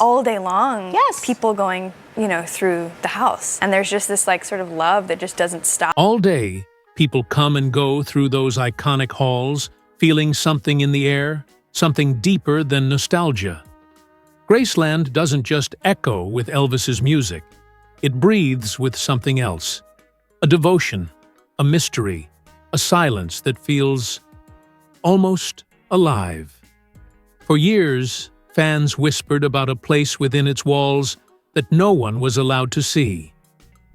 all day long. Yes. People going, through the house. And there's just this like sort of love that just doesn't stop. All day, people come and go through those iconic halls, feeling something in the air, something deeper than nostalgia. Graceland doesn't just echo with Elvis's music. It breathes with something else. A devotion, a mystery, a silence that feels almost alive. For years, fans whispered about a place within its walls that no one was allowed to see.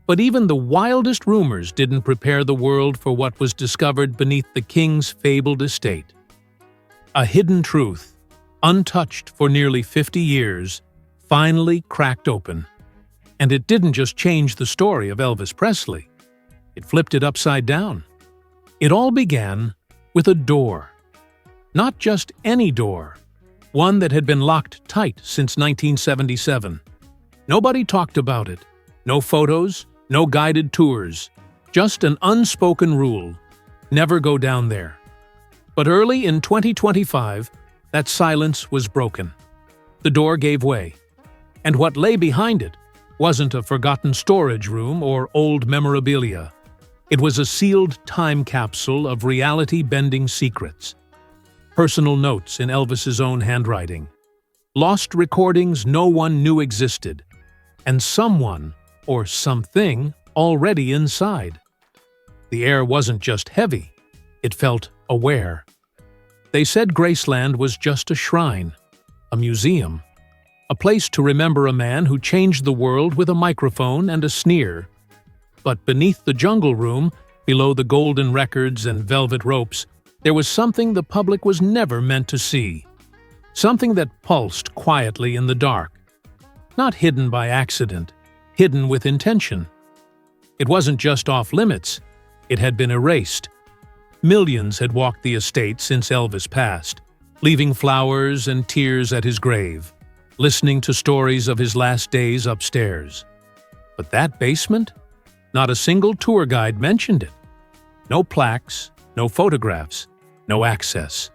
But even the wildest rumors didn't prepare the world for what was discovered beneath the king's fabled estate. A hidden truth, untouched for nearly 50 years, finally cracked open. And it didn't just change the story of Elvis Presley. It flipped it upside down. It all began with a door. Not just any door, one that had been locked tight since 1977. Nobody talked about it. No photos, no guided tours. Just an unspoken rule: never go down there. But early in 2025, that silence was broken. The door gave way. And what lay behind it wasn't a forgotten storage room or old memorabilia. It was a sealed time capsule of reality-bending secrets. Personal notes in Elvis's own handwriting. Lost recordings no one knew existed. And someone, or something, already inside. The air wasn't just heavy, it felt aware. They said Graceland was just a shrine, a museum, a place to remember a man who changed the world with a microphone and a sneer. But beneath the jungle room, below the golden records and velvet ropes, there was something the public was never meant to see. Something that pulsed quietly in the dark. Not hidden by accident, hidden with intention. It wasn't just off limits, it had been erased. Millions had walked the estate since Elvis passed, leaving flowers and tears at his grave, listening to stories of his last days upstairs. But that basement? Not a single tour guide mentioned it. No plaques, no photographs, no access.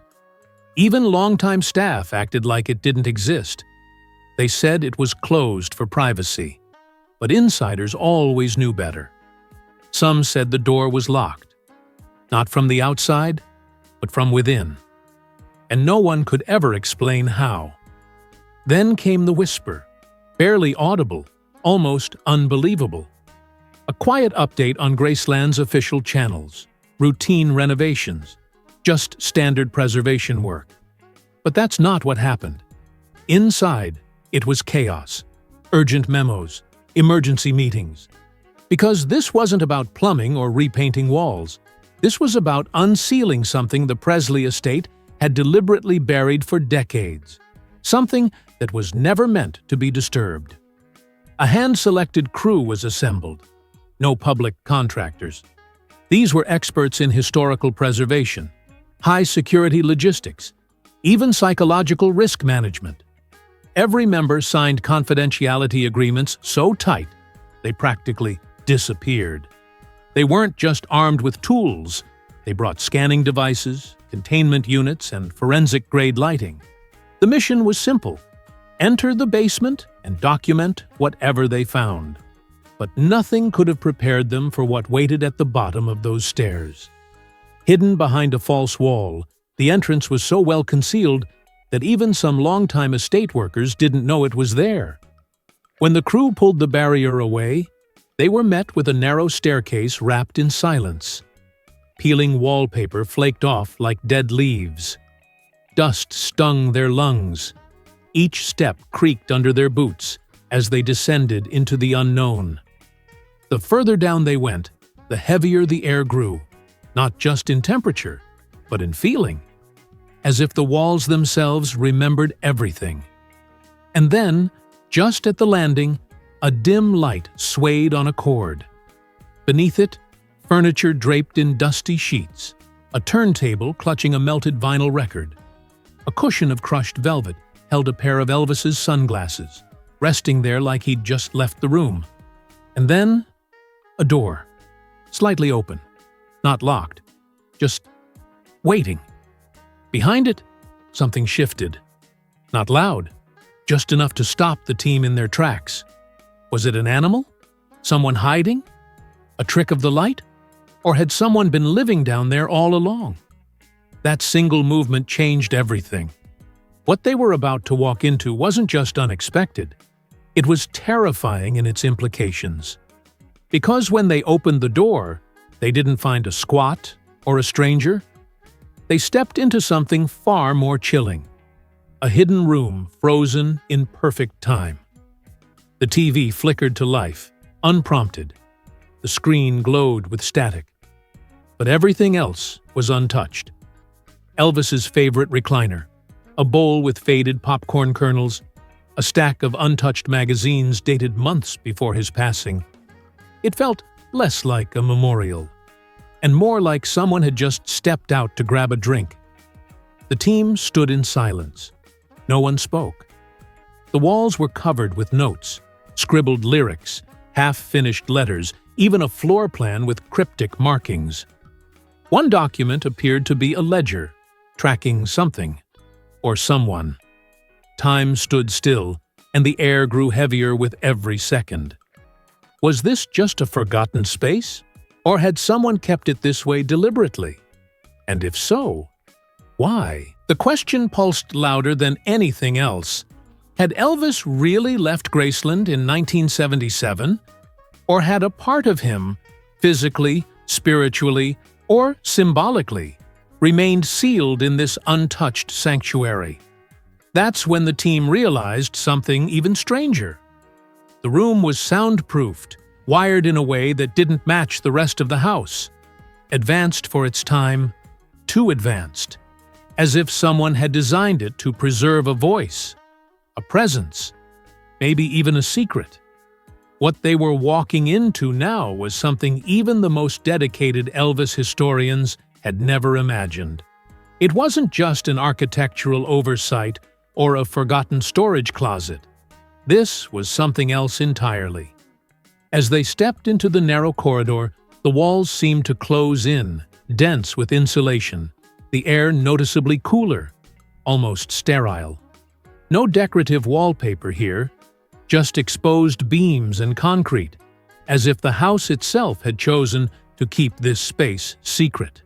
Even longtime staff acted like it didn't exist. They said it was closed for privacy, but insiders always knew better. Some said the door was locked, not from the outside, but from within. And no one could ever explain how. Then came the whisper, barely audible, almost unbelievable. A quiet update on Graceland's official channels, routine renovations, just standard preservation work. But that's not what happened. Inside, it was chaos, urgent memos, emergency meetings. Because this wasn't about plumbing or repainting walls. This was about unsealing something the Presley estate had deliberately buried for decades. Something that was never meant to be disturbed. A hand-selected crew was assembled. No public contractors. These were experts in historical preservation, high-security logistics, even psychological risk management. Every member signed confidentiality agreements so tight, they practically disappeared. They weren't just armed with tools, they brought scanning devices, containment units, and forensic-grade lighting. The mission was simple: enter the basement and document whatever they found. But nothing could have prepared them for what waited at the bottom of those stairs. Hidden behind a false wall, the entrance was so well concealed that even some longtime estate workers didn't know it was there. When the crew pulled the barrier away, they were met with a narrow staircase wrapped in silence. Peeling wallpaper flaked off like dead leaves. Dust stung their lungs. Each step creaked under their boots as they descended into the unknown. The further down they went, the heavier the air grew, not just in temperature, but in feeling. As if the walls themselves remembered everything. And then, just at the landing, a dim light swayed on a cord. Beneath it, furniture draped in dusty sheets, a turntable clutching a melted vinyl record. A cushion of crushed velvet held a pair of Elvis's sunglasses, resting there like he'd just left the room. And then, a door, slightly open, not locked, just waiting. Behind it, something shifted. Not loud, just enough to stop the team in their tracks. Was it an animal? Someone hiding? A trick of the light? Or had someone been living down there all along? That single movement changed everything. What they were about to walk into wasn't just unexpected. It was terrifying in its implications. Because when they opened the door, they didn't find a squat or a stranger. They stepped into something far more chilling. A hidden room frozen in perfect time. The TV flickered to life, unprompted. The screen glowed with static. But everything else was untouched. Elvis's favorite recliner, a bowl with faded popcorn kernels, a stack of untouched magazines dated months before his passing. It felt less like a memorial, and more like someone had just stepped out to grab a drink. The team stood in silence. No one spoke. The walls were covered with notes, scribbled lyrics, half-finished letters, even a floor plan with cryptic markings. One document appeared to be a ledger, tracking something, or someone. Time stood still, and the air grew heavier with every second. Was this just a forgotten space? Or had someone kept it this way deliberately? And if so, why? The question pulsed louder than anything else. Had Elvis really left Graceland in 1977? Or had a part of him, physically, spiritually, or symbolically, remained sealed in this untouched sanctuary? That's when the team realized something even stranger. The room was soundproofed, wired in a way that didn't match the rest of the house. Advanced for its time, too advanced. As if someone had designed it to preserve a voice, a presence, maybe even a secret. What they were walking into now was something even the most dedicated Elvis historians had never imagined. It wasn't just an architectural oversight or a forgotten storage closet. This was something else entirely. As they stepped into the narrow corridor, the walls seemed to close in, dense with insulation, the air noticeably cooler, almost sterile. No decorative wallpaper here, just exposed beams and concrete, as if the house itself had chosen to keep this space secret.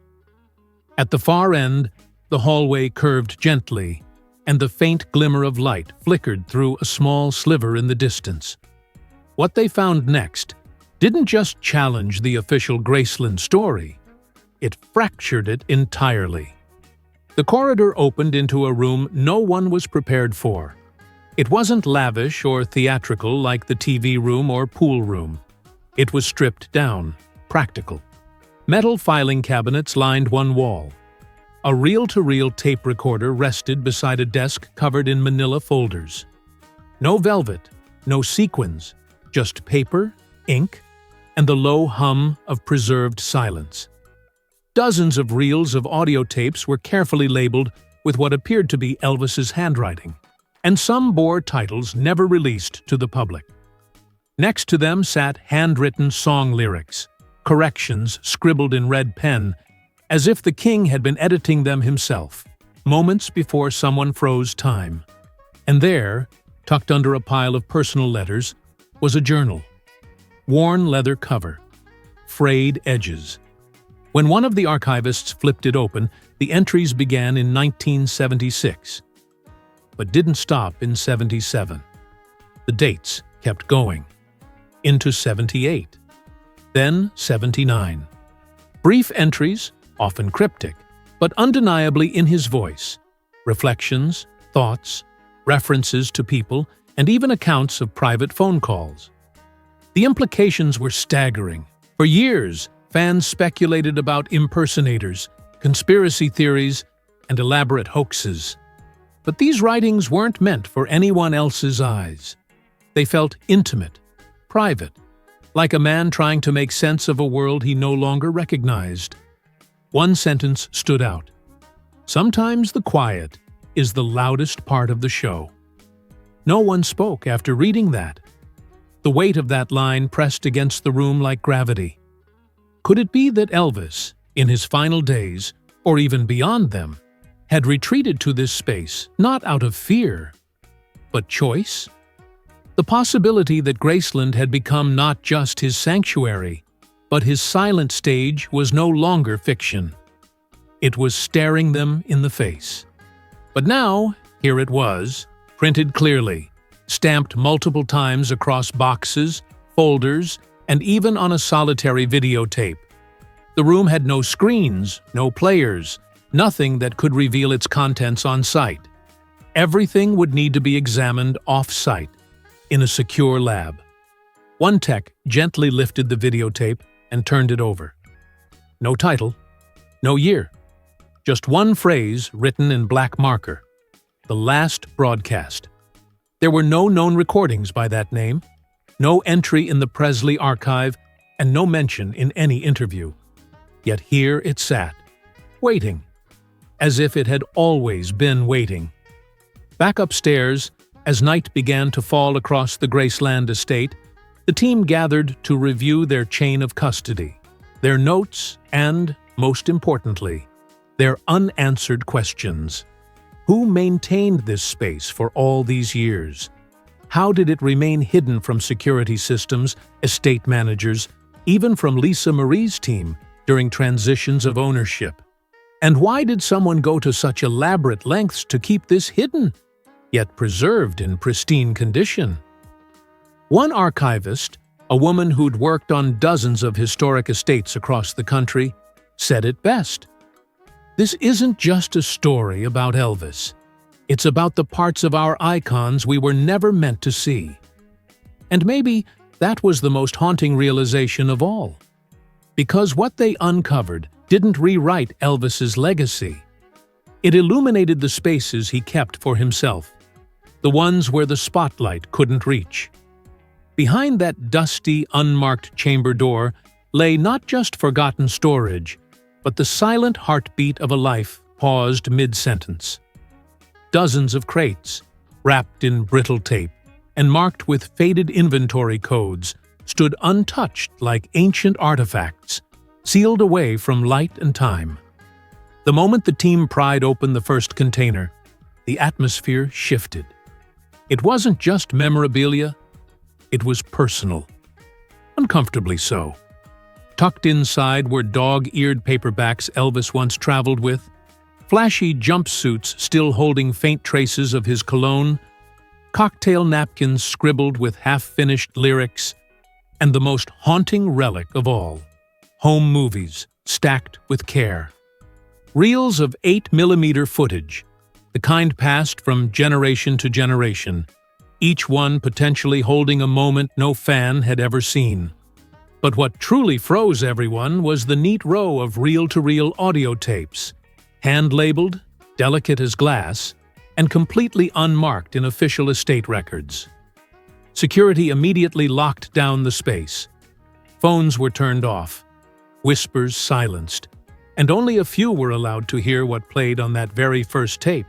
At the far end, the hallway curved gently, and the faint glimmer of light flickered through a small sliver in the distance. What they found next didn't just challenge the official Graceland story, it fractured it entirely. The corridor opened into a room no one was prepared for. It wasn't lavish or theatrical like the TV room or pool room. It was stripped down, practical. Metal filing cabinets lined one wall. A reel-to-reel tape recorder rested beside a desk covered in manila folders. No velvet, no sequins, just paper, ink, and the low hum of preserved silence. Dozens of reels of audio tapes were carefully labeled with what appeared to be Elvis's handwriting, and some bore titles never released to the public. Next to them sat handwritten song lyrics, corrections scribbled in red pen, as if the king had been editing them himself, moments before someone froze time. And there, tucked under a pile of personal letters, was a journal. Worn leather cover, frayed edges. When one of the archivists flipped it open, the entries began in 1976, but didn't stop in 77. The dates kept going. Into 78. Then 79. Brief entries, often cryptic, but undeniably in his voice. Reflections, thoughts, references to people, and even accounts of private phone calls. The implications were staggering. For years, fans speculated about impersonators, conspiracy theories, and elaborate hoaxes. But these writings weren't meant for anyone else's eyes. They felt intimate, private, like a man trying to make sense of a world he no longer recognized. One sentence stood out. Sometimes the quiet is the loudest part of the show. No one spoke after reading that. The weight of that line pressed against the room like gravity. Could it be that Elvis, in his final days, or even beyond them, had retreated to this space not out of fear, but choice? The possibility that Graceland had become not just his sanctuary, but his silent stage was no longer fiction. It was staring them in the face. But now, here it was, printed clearly, stamped multiple times across boxes, folders, and even on a solitary videotape. The room had no screens, no players, nothing that could reveal its contents on site. Everything would need to be examined off-site, in a secure lab. One tech gently lifted the videotape and turned it over. No title, no year. Just one phrase written in black marker. The last broadcast. There were no known recordings by that name, no entry in the Presley archive, and no mention in any interview. Yet here it sat, waiting, as if it had always been waiting. Back upstairs, as night began to fall across the Graceland estate, the team gathered to review their chain of custody, their notes, and, most importantly, their unanswered questions. Who maintained this space for all these years? How did it remain hidden from security systems, estate managers, even from Lisa Marie's team during transitions of ownership? And why did someone go to such elaborate lengths to keep this hidden, yet preserved in pristine condition? One archivist, a woman who'd worked on dozens of historic estates across the country, said it best. This isn't just a story about Elvis. It's about the parts of our icons we were never meant to see. And maybe that was the most haunting realization of all. Because what they uncovered didn't rewrite Elvis's legacy. It illuminated the spaces he kept for himself, the ones where the spotlight couldn't reach. Behind that dusty, unmarked chamber door lay not just forgotten storage, but the silent heartbeat of a life paused mid-sentence. Dozens of crates, wrapped in brittle tape and marked with faded inventory codes, stood untouched like ancient artifacts, sealed away from light and time. The moment the team pried open the first container, the atmosphere shifted. It wasn't just memorabilia, it was personal. Uncomfortably so. Tucked inside were dog-eared paperbacks Elvis once traveled with, flashy jumpsuits still holding faint traces of his cologne, cocktail napkins scribbled with half-finished lyrics, and the most haunting relic of all, home movies stacked with care. Reels of 8mm footage, the kind passed from generation to generation, each one potentially holding a moment no fan had ever seen. But what truly froze everyone was the neat row of reel-to-reel audio tapes, hand-labeled, delicate as glass, and completely unmarked in official estate records. Security immediately locked down the space. Phones were turned off, whispers silenced, and only a few were allowed to hear what played on that very first tape.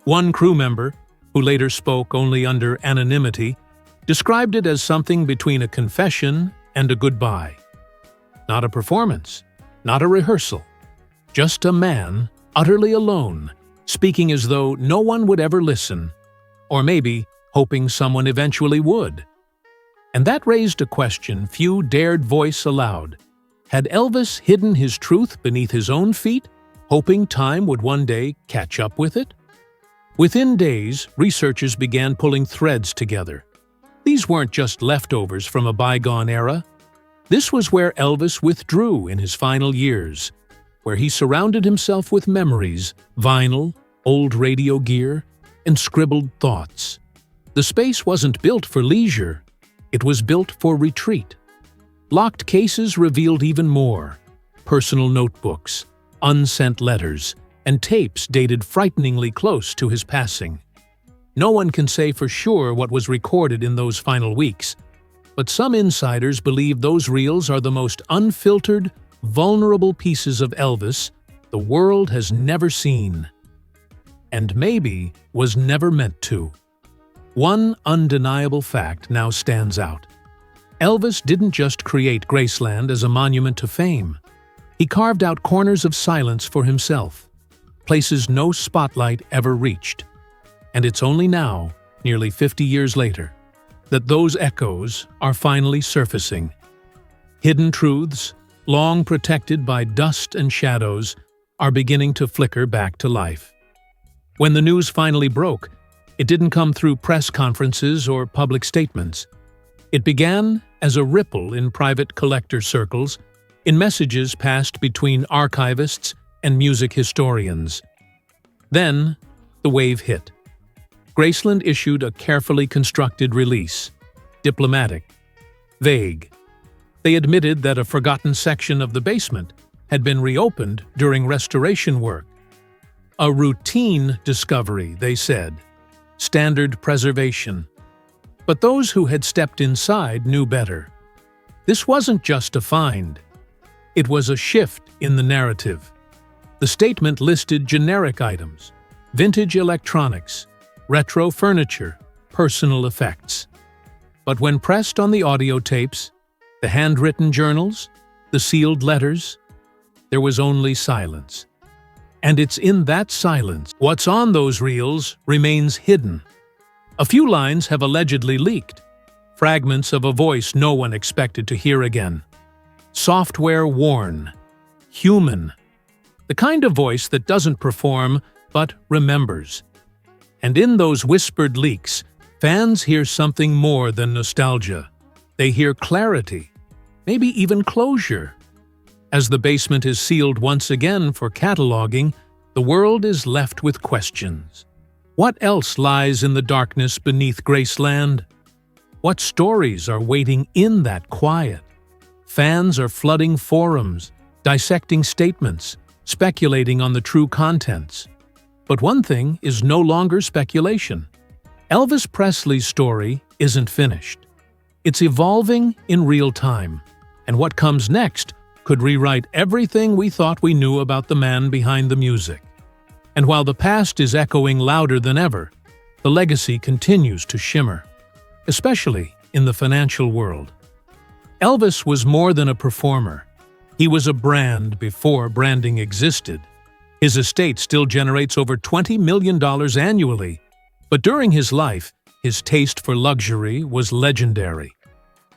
One crew member, who later spoke only under anonymity, described it as something between a confession and a goodbye. Not a performance, not a rehearsal, just a man, utterly alone, speaking as though no one would ever listen, or maybe hoping someone eventually would. And that raised a question few dared voice aloud. Had Elvis hidden his truth beneath his own feet, hoping time would one day catch up with it? Within days, researchers began pulling threads together. These weren't just leftovers from a bygone era. This was where Elvis withdrew in his final years, where he surrounded himself with memories, vinyl, old radio gear, and scribbled thoughts. The space wasn't built for leisure. It was built for retreat. Locked cases revealed even more: personal notebooks, unsent letters, and tapes dated frighteningly close to his passing. No one can say for sure what was recorded in those final weeks, but some insiders believe those reels are the most unfiltered, vulnerable pieces of Elvis the world has never seen. And maybe was never meant to. One undeniable fact now stands out. Elvis didn't just create Graceland as a monument to fame. He carved out corners of silence for himself, places no spotlight ever reached. And it's only now, nearly 50 years later, that those echoes are finally surfacing. Hidden truths, long protected by dust and shadows, are beginning to flicker back to life. When the news finally broke, it didn't come through press conferences or public statements. It began as a ripple in private collector circles, in messages passed between archivists and music historians. Then, the wave hit. Graceland issued a carefully constructed release, diplomatic, vague. They admitted that a forgotten section of the basement had been reopened during restoration work. A routine discovery, they said. Standard preservation. But those who had stepped inside knew better. This wasn't just a find. It was a shift in the narrative. The statement listed generic items, vintage electronics, retro furniture, personal effects. But when pressed on the audio tapes, the handwritten journals, the sealed letters, there was only silence. And it's in that silence, what's on those reels remains hidden. A few lines have allegedly leaked, fragments of a voice no one expected to hear again. Software worn, human, the kind of voice that doesn't perform but remembers. And in those whispered leaks, fans hear something more than nostalgia. They hear clarity, maybe even closure. As the basement is sealed once again for cataloging, the world is left with questions. What else lies in the darkness beneath Graceland? What stories are waiting in that quiet? Fans are flooding forums, dissecting statements, speculating on the true contents. But one thing is no longer speculation. Elvis Presley's story isn't finished. It's evolving in real time, and what comes next could rewrite everything we thought we knew about the man behind the music. And while the past is echoing louder than ever, the legacy continues to shimmer, especially in the financial world. Elvis was more than a performer. He was a brand before branding existed. His estate still generates over $20 million annually, but during his life, his taste for luxury was legendary.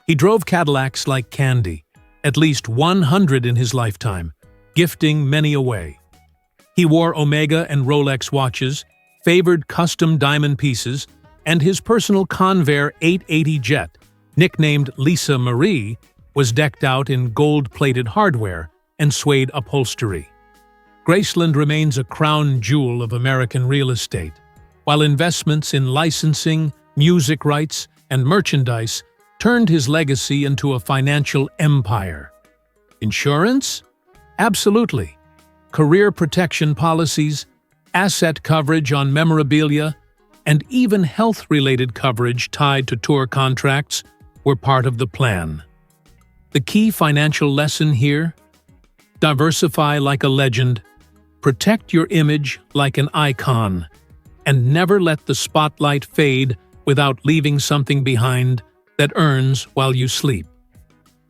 He drove Cadillacs like candy, at least 100 in his lifetime, gifting many away. He wore Omega and Rolex watches, favored custom diamond pieces, and his personal Convair 880 jet, nicknamed Lisa Marie, was decked out in gold-plated hardware and suede upholstery. Graceland remains a crown jewel of American real estate, while investments in licensing, music rights, and merchandise turned his legacy into a financial empire. Insurance? Absolutely. Career protection policies, asset coverage on memorabilia, and even health-related coverage tied to tour contracts were part of the plan. The key financial lesson here? Diversify like a legend, protect your image like an icon, and never let the spotlight fade without leaving something behind that earns while you sleep.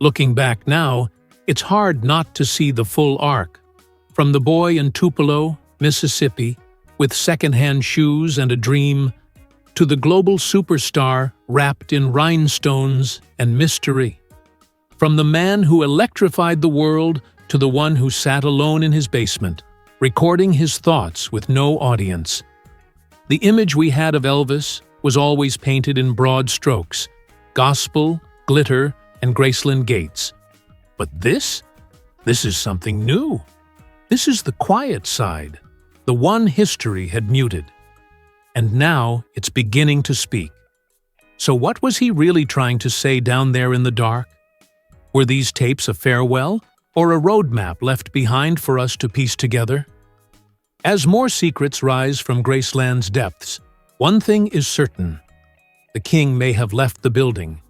Looking back now, it's hard not to see the full arc. From the boy in Tupelo, Mississippi, with second-hand shoes and a dream, to the global superstar wrapped in rhinestones and mystery. From the man who electrified the world to the one who sat alone in his basement, recording his thoughts with no audience. The image we had of Elvis was always painted in broad strokes, gospel, glitter, and Graceland gates. But this is something new. This is the quiet side, the one history had muted. And now it's beginning to speak. So what was he really trying to say down there in the dark? Were these tapes a farewell or a roadmap left behind for us to piece together? As more secrets rise from Graceland's depths, one thing is certain. The king may have left the building,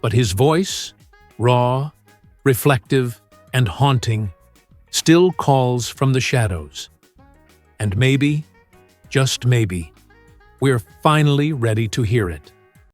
but his voice, raw, reflective, and haunting, still calls from the shadows. And maybe, just maybe, we're finally ready to hear it.